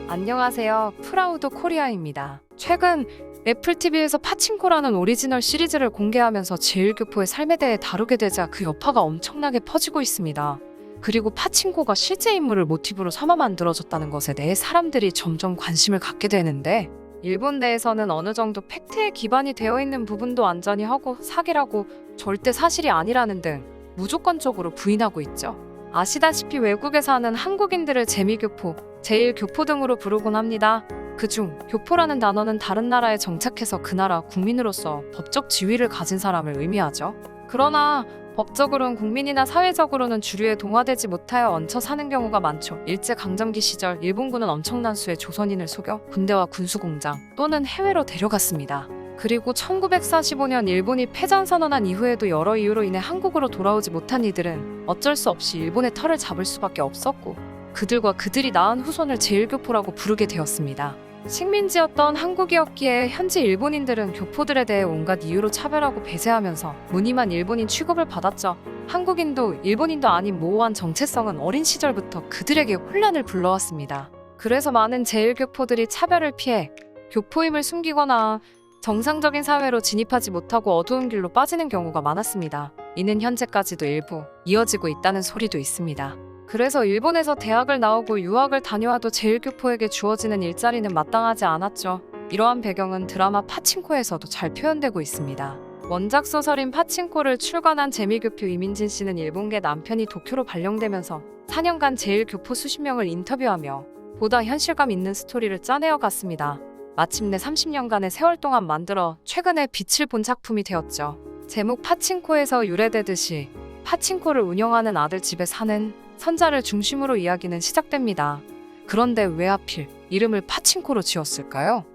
안녕하세요. 프라우드 코리아입니다. 최근 애플TV에서 파친코라는 오리지널 시리즈를 공개하면서 제1교포의 삶에 대해 다루게 되자 그 여파가 엄청나게 퍼지고 있습니다. 그리고 파친코가 실제 인물을 모티브로 삼아 만들어졌다는 것에 대해 사람들이 점점 관심을 갖게 되는데, 일본 내에서는 어느 정도 팩트에 기반이 되어 있는 부분도 완전히 허구, 사기라고, 절대 사실이 아니라는 등 무조건적으로 부인하고 있죠. 아시다시피 외국에서 는 한국인들을 재미교포, 제1교포 등으로 부르곤 합니다. 그중 교포라는 단어는 다른 나라에 정착해서 그 나라 국민으로서 법적 지위를 가진 사람을 의미하죠. 그러나 법적으로는 국민이나 사회적으로는 주류에 동화되지 못하여 얹혀 사는 경우가 많죠. 일제강점기 시절 일본군은 엄청난 수의 조선인을 속여 군대와 군수공장 또는 해외로 데려갔습니다. 그리고 1945년 일본이 패전선언한 이후에도 여러 이유로 인해 한국으로 돌아오지 못한 이들은 어쩔 수 없이 일본의 털을 잡을 수밖에 없었고, 그들과 그들이 낳은 후손을 제1교포라고 부르게 되었습니다. 식민지였던 한국이었기에 현지 일본인들은 교포들에 대해 온갖 이유로 차별하고 배제하면서 무늬만 일본인 취급을 받았죠. 한국인도 일본인도 아닌 모호한 정체성은 어린 시절부터 그들에게 혼란을 불러왔습니다. 그래서 많은 제1교포들이 차별을 피해 교포임을 숨기거나 정상적인 사회로 진입하지 못하고 어두운 길로 빠지는 경우가 많았습니다. 이는 현재까지도 일부 이어지고 있다는 소리도 있습니다. 그래서 일본에서 대학을 나오고 유학을 다녀와도 제1교포에게 주어지는 일자리는 마땅하지 않았죠. 이러한 배경은 드라마 파친코에서도 잘 표현되고 있습니다. 원작 소설인 파친코를 출간한 재미교포 이민진 씨는 일본계 남편이 도쿄로 발령되면서 4년간 제1교포 수십 명을 인터뷰하며 보다 현실감 있는 스토리를 짜내어 갔습니다. 마침내 30년간의 세월 동안 만들어 최근에 빛을 본 작품이 되었죠. 제목 파친코에서 유래되듯이 파친코를 운영하는 아들 집에 사는 선자를 중심으로 이야기는 시작됩니다. 그런데 왜 하필 이름을 파친코로 지었을까요?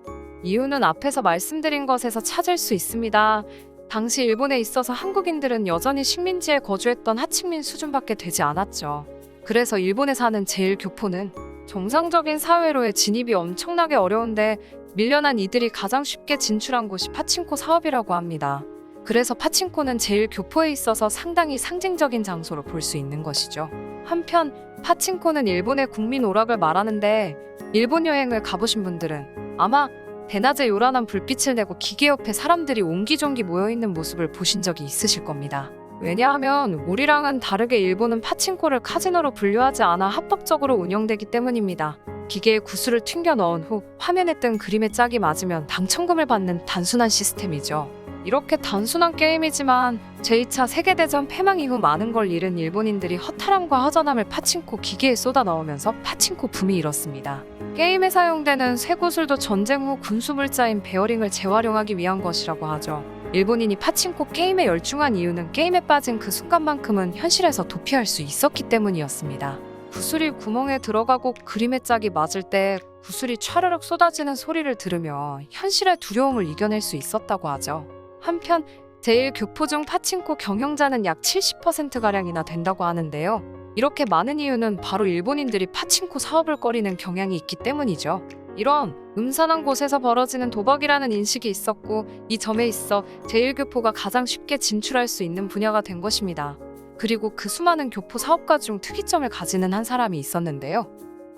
이유는 앞에서 말씀드린 것에서 찾을 수 있습니다. 당시 일본에 있어서 한국인들은 여전히 식민지에 거주했던 하층민 수준밖에 되지 않았죠. 그래서 일본에 사는 제1교포는 정상적인 사회로의 진입이 엄청나게 어려운데 밀려난 이들이 가장 쉽게 진출한 곳이 파친코 사업이라고 합니다. 그래서 파친코는 제1교포에 있어서 상당히 상징적인 장소로 볼 수 있는 것이죠. 한편 파친코는 일본의 국민 오락을 말하는데, 일본 여행을 가보신 분들은 아마 대낮에 요란한 불빛을 내고 기계 옆에 사람들이 옹기종기 모여있는 모습을 보신 적이 있으실 겁니다. 왜냐하면 우리랑은 다르게 일본은 파친코를 카지노로 분류하지 않아 합법적으로 운영되기 때문입니다. 기계에 구슬을 튕겨 넣은 후 화면에 뜬 그림의 짝이 맞으면 당첨금을 받는 단순한 시스템이죠. 이렇게 단순한 게임이지만 제2차 세계대전 패망 이후 많은 걸 잃은 일본인들이 허탈함과 허전함을 파친코 기계에 쏟아 넣으면서 파친코 붐이 일었습니다. 게임에 사용되는 쇠구슬도 전쟁 후 군수물자인 베어링을 재활용하기 위한 것이라고 하죠. 일본인이 파친코 게임에 열중한 이유는 게임에 빠진 그 순간만큼은 현실에서 도피할 수 있었기 때문이었습니다. 구슬이 구멍에 들어가고 그림의 짝이 맞을 때 구슬이 촤르륵 쏟아지는 소리를 들으며 현실의 두려움을 이겨낼 수 있었다고 하죠. 한편 제1교포 중 파친코 경영자는 약 70%가량이나 된다고 하는데요. 이렇게 많은 이유는 바로 일본인들이 파친코 사업을 꺼리는 경향이 있기 때문이죠. 이런 음산한 곳에서 벌어지는 도박이라는 인식이 있었고, 이 점에 있어 제1교포가 가장 쉽게 진출할 수 있는 분야가 된 것입니다. 그리고 그 수많은 교포 사업가 중 특이점을 가지는 한 사람이 있었는데요.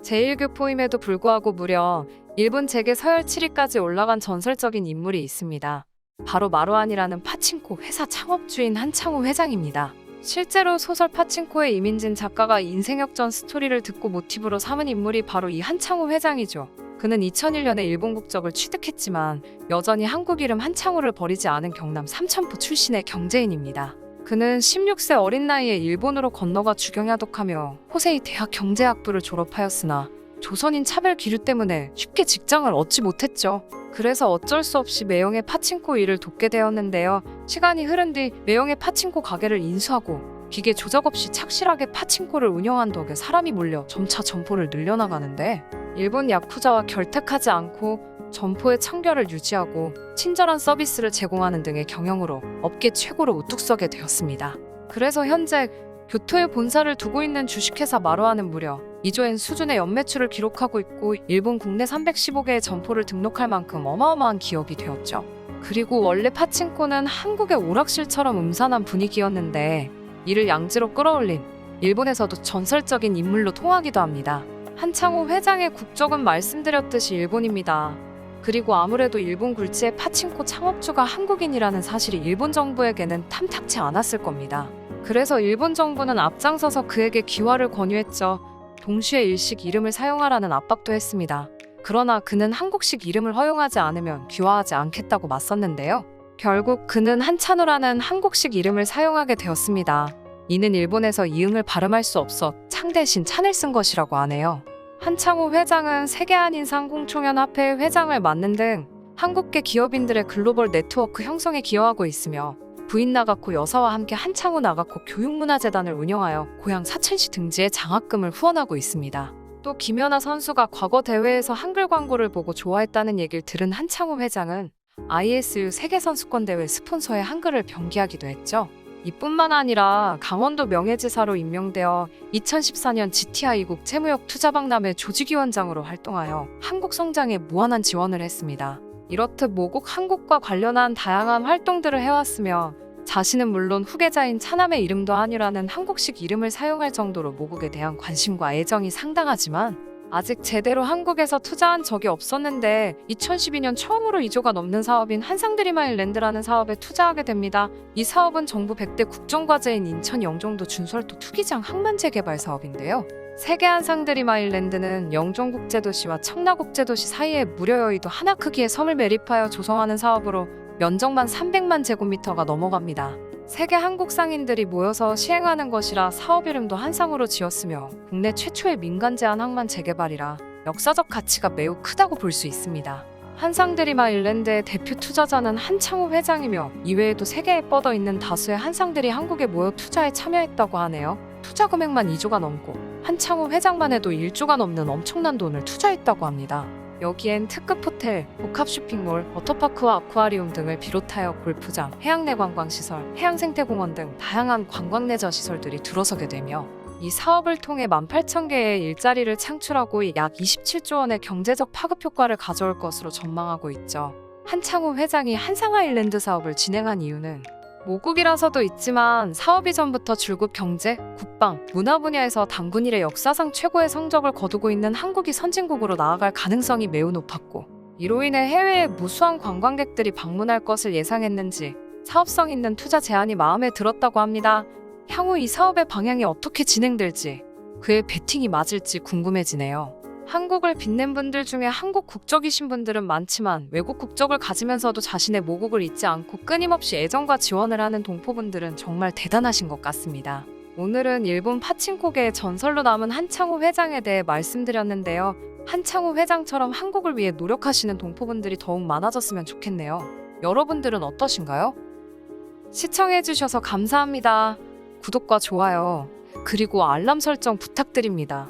제1교포임에도 불구하고 무려 일본 재계 서열 7위까지 올라간 전설적인 인물이 있습니다. 바로 마루안이라는 파친코 회사 창업주인 한창호 회장입니다. 실제로 소설 파친코의 이민진 작가가 인생 역전 스토리를 듣고 모티브로 삼은 인물이 바로 이 한창호 회장이죠. 그는 2001년에 일본 국적을 취득했지만 여전히 한국 이름 한창호를 버리지 않은 경남 삼천포 출신의 경제인입니다. 그는 16세 어린 나이에 일본으로 건너가 주경야독하며 호세이 대학 경제학부를 졸업하였으나 조선인 차별 기류 때문에 쉽게 직장을 얻지 못했죠. 그래서 어쩔 수 없이 매형의 파친코 일을 돕게 되었는데요. 시간이 흐른 뒤 매형의 파친코 가게를 인수하고 기계 조작 없이 착실하게 파친코를 운영한 덕에 사람이 몰려 점차 점포를 늘려나가는데, 일본 야쿠자와 결탁하지 않고 점포의 청결을 유지하고 친절한 서비스를 제공하는 등의 경영으로 업계 최고로 우뚝 서게 되었습니다. 그래서 현재 교토에 본사를 두고 있는 주식회사 마루안은 무려 2조엔 수준의 연매출을 기록하고 있고, 일본 국내 315개의 점포를 등록할 만큼 어마어마한 기업이 되었죠. 그리고 원래 파친코는 한국의 오락실처럼 음산한 분위기였는데, 이를 양지로 끌어올린 일본에서도 전설적인 인물로 통하기도 합니다. 한창호 회장의 국적은 말씀드렸듯이 일본입니다. 그리고 아무래도 일본 굴지의 파친코 창업주가 한국인이라는 사실이 일본 정부에게는 탐탁치 않았을 겁니다. 그래서 일본 정부는 앞장서서 그에게 귀화를 권유했죠. 동시에 일식 이름을 사용하라는 압박도 했습니다. 그러나 그는 한국식 이름을 허용하지 않으면 귀화하지 않겠다고 맞섰는데요. 결국 그는 한찬호라는 한국식 이름을 사용하게 되었습니다. 이는 일본에서 이응을 발음할 수 없어 창 대신 찬을 쓴 것이라고 하네요. 한창호 회장은 세계한인상공총연합회 회장을 맡는 등 한국계 기업인들의 글로벌 네트워크 형성에 기여하고 있으며 부인 나가코 여사와 함께 한창호 나가코 교육문화재단을 운영하여 고향 사천시 등지에 장학금을 후원하고 있습니다. 또 김연아 선수가 과거 대회에서 한글 광고를 보고 좋아했다는 얘기를 들은 한창호 회장은 ISU 세계선수권대회 스폰서에 한글을 병기하기도 했죠. 이뿐만 아니라 강원도 명예지사로 임명되어 2014년 GTI 국채무역 투자박람회 조직위원장으로 활동하여 한국 성장에 무한한 지원을 했습니다. 이렇듯 모국 한국과 관련한 다양한 활동들을 해왔으며 자신은 물론 후계자인 차남의 이름도 한유라는 한국식 이름을 사용할 정도로 모국에 대한 관심과 애정이 상당하지만 아직 제대로 한국에서 투자한 적이 없었는데 2012년 처음으로 2조가 넘는 사업인 한상드림아일랜드라는 사업에 투자하게 됩니다. 이 사업은 정부 100대 국정과제인 인천 영종도 준설도 투기장 항만재개발 사업인데요. 세계 한상드림아일랜드는 영종국제도시와 청라국제도시 사이에 무려 여의도 하나 크기의 섬을 매립하여 조성하는 사업으로 면적만 300만 제곱미터가 넘어갑니다. 세계 한국 상인들이 모여서 시행하는 것이라 사업 이름도 한상으로 지었으며 국내 최초의 민간 제한 항만 재개발이라 역사적 가치가 매우 크다고 볼 수 있습니다. 한상드림아일랜드의 대표 투자자는 한창호 회장이며 이외에도 세계에 뻗어있는 다수의 한상들이 한국에 모여 투자에 참여했다고 하네요. 투자 금액만 2조가 넘고 한창호 회장만 해도 1조가 넘는 엄청난 돈을 투자했다고 합니다. 여기엔 특급 호텔, 복합 쇼핑몰, 워터파크와 아쿠아리움 등을 비롯하여 골프장, 해양내 관광시설, 해양생태공원 등 다양한 관광레저 시설들이 들어서게 되며 이 사업을 통해 18,000개의 일자리를 창출하고 약 27조 원의 경제적 파급 효과를 가져올 것으로 전망하고 있죠. 한창호 회장이 한상아일랜드 사업을 진행한 이유는 모국이라서도 있지만 사업 이전부터 줄곧 경제, 국방, 문화 분야에서 단군 일의 역사상 최고의 성적을 거두고 있는 한국이 선진국으로 나아갈 가능성이 매우 높았고 이로 인해 해외에 무수한 관광객들이 방문할 것을 예상했는지 사업성 있는 투자 제안이 마음에 들었다고 합니다. 향후 이 사업의 방향이 어떻게 진행될지 그의 배팅이 맞을지 궁금해지네요. 한국을 빛낸 분들 중에 한국 국적이신 분들은 많지만 외국 국적을 가지면서도 자신의 모국을 잊지 않고 끊임없이 애정과 지원을 하는 동포분들은 정말 대단하신 것 같습니다. 오늘은 일본 파친코계의 전설로 남은 한창호 회장에 대해 말씀드렸는데요. 한창호 회장처럼 한국을 위해 노력하시는 동포분들이 더욱 많아졌으면 좋겠네요. 여러분들은 어떠신가요? 시청해주셔서 감사합니다. 구독과 좋아요, 그리고 알람 설정 부탁드립니다.